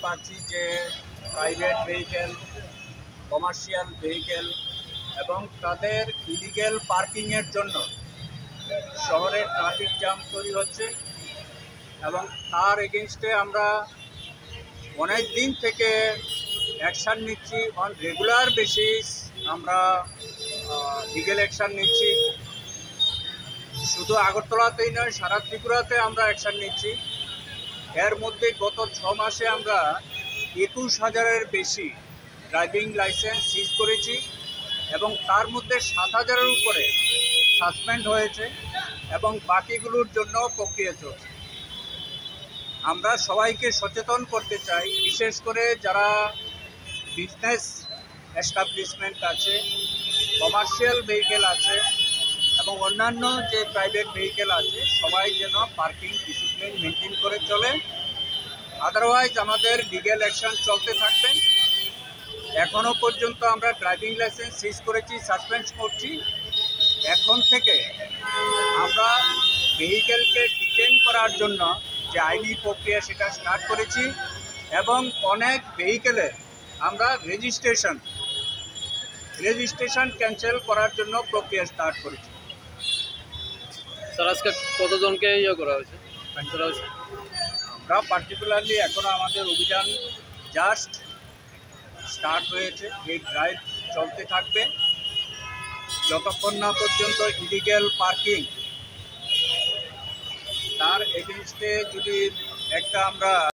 পাচ্ছি যে private vehicle, commercial vehicle এবং তাদের ইলিগেল পার্কিংয়ের জন্য শহরে ট্রাফিক জ্যাম তৈরি হচ্ছে এবং তার এগেনস্টে আমরা অনেক দিন থেকে অ্যাকশান নিচ্ছি। অন রেগুলার বেসিস আমরা লিগেল অ্যাকশান নিচ্ছি। শুধু আগরতলাতেই নয়, সারা ত্রিপুরাতে আমরা অ্যাকশান নিচ্ছি। এর মধ্যে গত 6 মাসে আমরা 21,000-এর বেশি ড্রাইভিং লাইসেন্স সিজ করেছি এবং তার মধ্যে 7,000-এর উপরে সাসপেন্ড হয়েছে এবং বাকিগুলোর জন্য প্রক্রিয়া চলছে। আমরা সবাইকে সচেতন করতে চাই, বিশেষ করে যারা বিজনেস এস্টাবলিশমেন্ট আছে, কমার্শিয়াল ভেহিকেল আছে এবং অন্যান্য যে প্রাইভেট ভেহিকেল আছে, সবাই যেন পার্কিং ডিসিপ্লিন মেনটেন করে চলে। আদারওয়াইজ আমাদের লিগ্যাল অ্যাকশন চলতে থাকবে। এখনও পর্যন্ত আমরা ড্রাইভিং লাইসেন্স সিজ করেছি, সাসপেন্ড করছি। এখন থেকে আমরা ভেহিকেলকে ডিটেইন করার জন্য যে আইনি প্রক্রিয়া সেটা স্টার্ট করেছি এবং অনেক ভেহিকেলের আমরা রেজিস্ট্রেশন ক্যান্সেল করার জন্য প্রক্রিয়া স্টার্ট করেছি। স্যার, আজকে কতজনকে করা হয়েছে? আমরা পার্টিকুলারলি এখনও আমাদের অভিযান জাস্ট স্টার্ট হয়েছে। এই ড্রাইভ চলতে থাকবে যতক্ষণ না পর্যন্ত ইলিগেল পার্কিং তার এগেনস্টে যদি একটা আমরা